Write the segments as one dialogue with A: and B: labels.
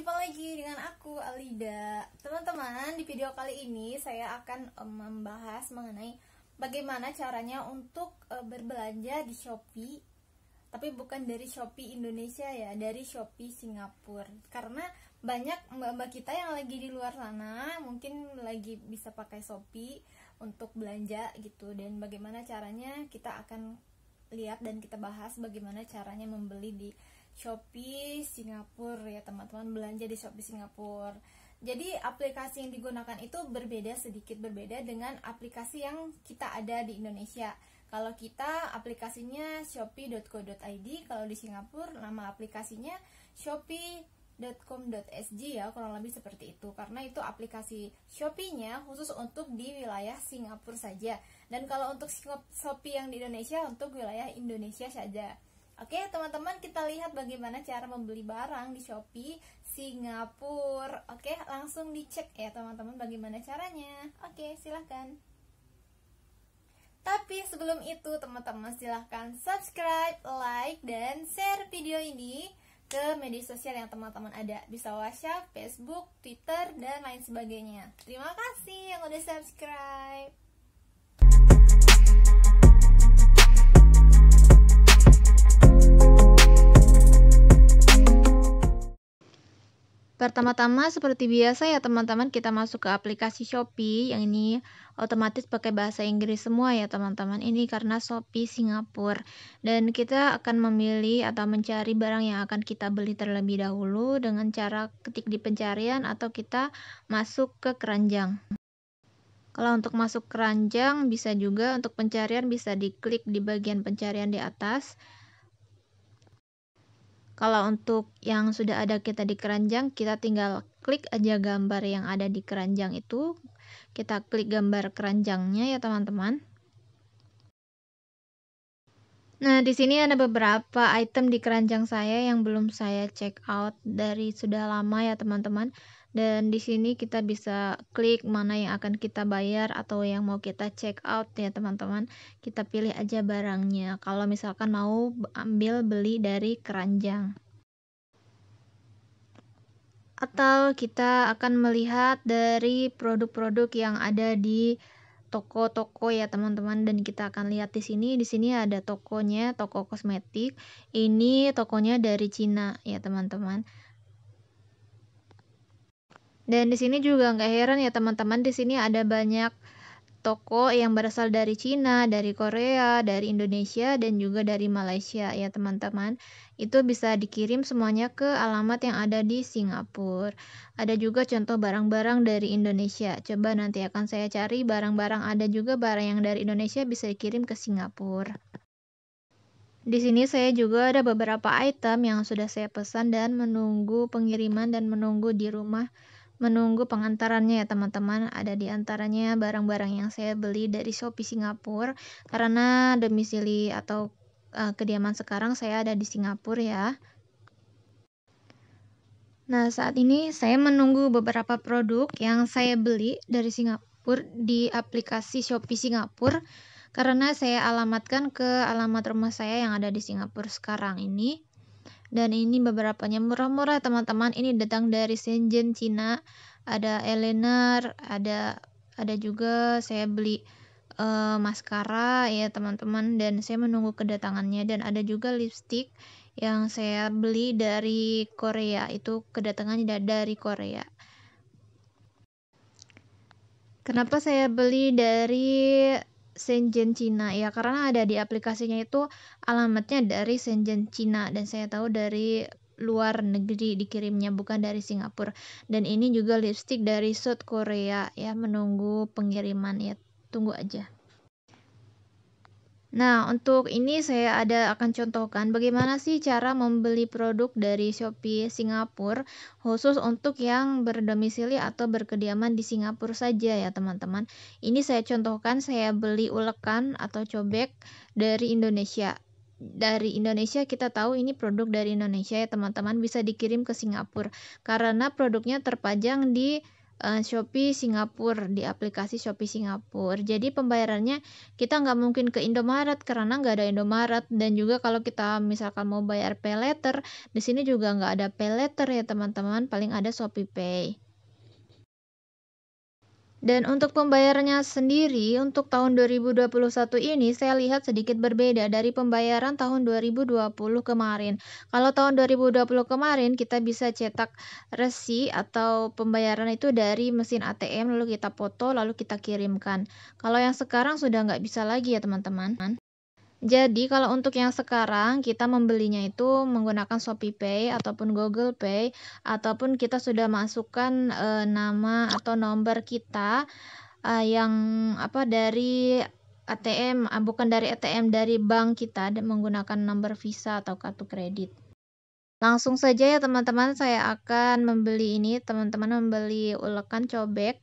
A: jumpa lagi dengan aku Alida. Teman-teman, di video kali ini saya akan membahas mengenai bagaimana caranya untuk berbelanja di Shopee. Tapi bukan dari Shopee Indonesia ya, dari Shopee Singapura. Karena banyak mbak-mbak kita yang lagi di luar sana mungkin lagi bisa pakai Shopee untuk belanja gitu. Dan bagaimana caranya kita akan lihat dan kita bahas bagaimana caranya membeli di Shopee Singapura ya teman-teman, belanja di Shopee Singapura. Jadi aplikasi yang digunakan itu sedikit berbeda dengan aplikasi yang kita ada di Indonesia. Kalau kita aplikasinya shopee.co.id, kalau di Singapura nama aplikasinya shopee.com.sg ya, kurang lebih seperti itu. Karena itu aplikasi Shopee-nya khusus untuk di wilayah Singapura saja. Dan kalau untuk Shopee yang di Indonesia untuk wilayah Indonesia saja. Oke teman-teman, kita lihat bagaimana cara membeli barang di Shopee Singapura. Oke, langsung dicek ya teman-teman bagaimana caranya. Oke, silahkan. Tapi sebelum itu teman-teman silahkan subscribe, like, dan share video ini ke media sosial yang teman-teman ada. Bisa WhatsApp, Facebook, Twitter, dan lain sebagainya. Terima kasih yang udah subscribe. Pertama-tama seperti biasa ya teman-teman, kita masuk ke aplikasi Shopee. Yang ini otomatis pakai bahasa Inggris semua ya teman-teman. Ini karena Shopee Singapura. Dan kita akan memilih atau mencari barang yang akan kita beli terlebih dahulu dengan cara ketik di pencarian atau kita masuk ke keranjang. Kalau untuk masuk keranjang bisa juga, untuk pencarian bisa diklik di bagian pencarian di atas. Kalau untuk yang sudah ada kita di keranjang, kita tinggal klik aja gambar yang ada di keranjang itu. Kita klik gambar keranjangnya ya teman-teman. Nah, di sini ada beberapa item di keranjang saya yang belum saya check out dari sudah lama ya teman-teman. Dan di sini kita bisa klik mana yang akan kita bayar atau yang mau kita check out ya teman-teman. Kita pilih aja barangnya. Kalau misalkan mau beli dari keranjang. Atau kita akan melihat dari produk-produk yang ada di toko-toko ya teman-teman, dan kita akan lihat di sini ada tokonya, toko kosmetik. Ini tokonya dari Cina ya teman-teman. Dan di sini juga nggak heran ya teman-teman, di sini ada banyak toko yang berasal dari Cina, dari Korea, dari Indonesia, dan juga dari Malaysia ya teman-teman. Itu bisa dikirim semuanya ke alamat yang ada di Singapura. Ada juga contoh barang-barang dari Indonesia. Coba nanti akan saya cari barang-barang, ada juga barang yang dari Indonesia bisa dikirim ke Singapura. Di sini saya juga ada beberapa item yang sudah saya pesan dan menunggu pengiriman dan menunggu di rumah, menunggu pengantarannya ya teman-teman. Ada di antaranya barang-barang yang saya beli dari Shopee Singapura karena domisili atau kediaman sekarang saya ada di Singapura ya. Nah, saat ini saya menunggu beberapa produk yang saya beli dari Singapura di aplikasi Shopee Singapura karena saya alamatkan ke alamat rumah saya yang ada di Singapura sekarang ini. Dan ini beberapanya murah-murah teman-teman. Ini datang dari Shenzhen, Cina. Ada eyeliner, ada juga saya beli maskara ya teman-teman, dan saya menunggu kedatangannya. Dan ada juga lipstick yang saya beli dari Korea, itu kedatangannya dari Korea. Kenapa saya beli dari Shenzhen Cina ya, karena ada di aplikasinya itu alamatnya dari Shenzhen Cina, dan saya tahu dari luar negeri dikirimnya, bukan dari Singapura. Dan ini juga lipstick dari South Korea ya, menunggu pengiriman ya, tunggu aja. Nah, untuk ini saya akan contohkan bagaimana sih cara membeli produk dari Shopee Singapura khusus untuk yang berdomisili atau berkediaman di Singapura saja ya teman-teman. Ini saya contohkan, saya beli ulekan atau cobek dari Indonesia. Dari Indonesia kita tahu ini produk dari Indonesia ya teman-teman, bisa dikirim ke Singapura karena produknya terpajang di
B: Shopee Singapura, di aplikasi Shopee Singapura. Jadi pembayarannya kita nggak mungkin ke Indomaret karena nggak ada Indomaret, dan juga kalau kita misalkan mau bayar pay later, di sini juga nggak ada pay later ya teman-teman, paling ada Shopee Pay. Dan untuk pembayarannya sendiri, untuk tahun 2021 ini saya lihat sedikit berbeda dari pembayaran tahun 2020 kemarin. Kalau tahun 2020 kemarin kita bisa cetak resi atau pembayaran itu dari mesin ATM, lalu kita foto, lalu kita kirimkan. Kalau yang sekarang sudah nggak bisa lagi ya teman-teman. Jadi kalau untuk yang sekarang kita membelinya itu menggunakan Shopee Pay ataupun Google Pay, ataupun kita sudah masukkan nama atau nomor kita yang dari ATM, bukan dari ATM, dari bank kita menggunakan nomor Visa atau kartu kredit. Langsung saja ya teman-teman, saya akan membeli ini. Teman-teman membeli ulekan cobek,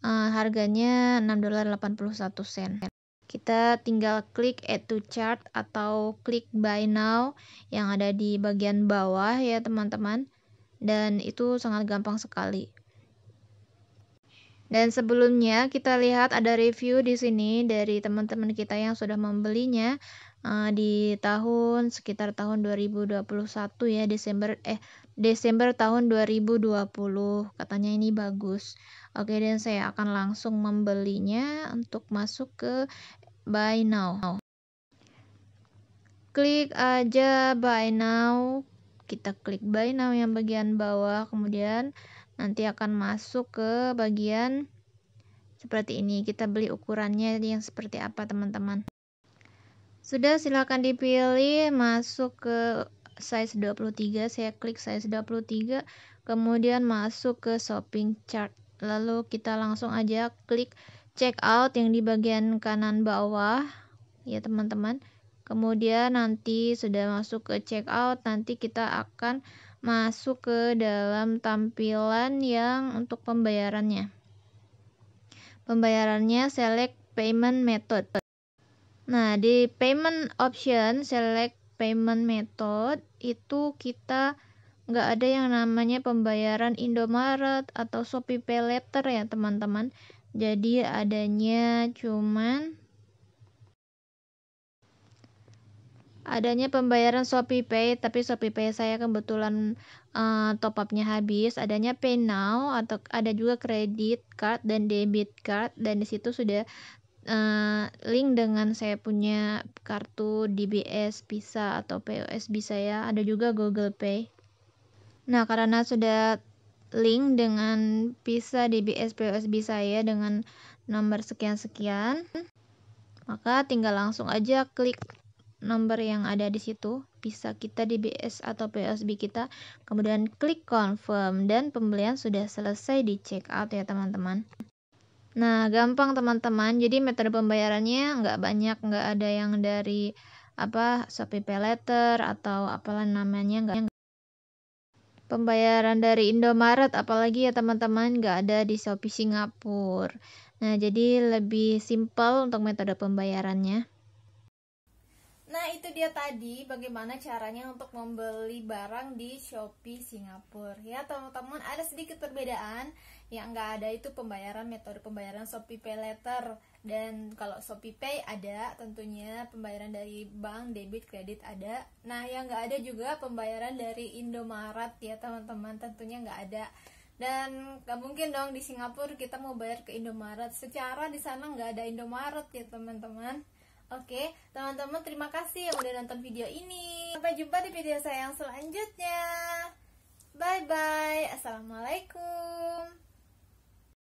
B: harganya $6.81. Kita tinggal klik add to cart atau klik buy now yang ada di bagian bawah ya teman-teman, dan itu sangat gampang sekali. Dan sebelumnya kita lihat ada review di sini dari teman-teman kita yang sudah membelinya di sekitar tahun 2021 ya, Desember tahun 2020. Katanya ini bagus. Oke, dan saya akan langsung membelinya untuk masuk ke buy now. Klik aja buy now. Kita klik buy now yang bagian bawah, kemudian nanti akan masuk ke bagian seperti ini. Kita beli ukurannya yang seperti apa teman-teman. Sudah, silakan dipilih masuk ke size 23. Saya klik size 23, kemudian masuk ke shopping cart. Lalu kita langsung aja klik check out yang di bagian kanan bawah ya teman-teman. Kemudian nanti sudah masuk ke check out, nanti kita akan masuk ke dalam tampilan yang untuk pembayarannya. Pembayarannya select payment method. Nah, di payment option select payment method itu kita nggak ada yang namanya pembayaran Indomaret atau Shopee Pay Later ya teman-teman. Jadi adanya pembayaran Shopee Pay, tapi Shopee Pay saya kebetulan top up-nya habis. Adanya Pay Now atau ada juga credit card dan debit card, dan di situ sudah link dengan saya punya kartu DBS Visa atau POSB saya, ada juga Google Pay. Nah, karena sudah link dengan Visa, DBS, POSB saya dengan nomor sekian-sekian, maka tinggal langsung aja klik nomor yang ada di situ, Visa kita, DBS atau POSB kita, kemudian klik confirm, dan pembelian sudah selesai di check out ya teman-teman. Nah, gampang teman-teman. Jadi metode pembayarannya nggak banyak, nggak ada yang dari Shopee Pay Later atau apalah namanya, nggak. Pembayaran dari Indomaret apalagi ya teman-teman, nggak ada di Shopee Singapura. Nah, jadi lebih simpel untuk metode pembayarannya.
A: Nah, itu dia tadi bagaimana caranya untuk membeli barang di Shopee Singapura. Ya, teman-teman, ada sedikit perbedaan. Yang nggak ada itu metode pembayaran Shopee Pay Later. Dan kalau Shopee Pay ada tentunya pembayaran dari bank, debit, kredit ada. Nah, yang nggak ada juga pembayaran dari Indomaret ya teman-teman, tentunya nggak ada. Dan nggak mungkin dong di Singapura kita mau bayar ke Indomaret. Secara di sana nggak ada Indomaret ya teman-teman. Oke, teman-teman, terima kasih yang udah nonton video ini. Sampai jumpa di video saya yang selanjutnya. Bye-bye. Assalamualaikum.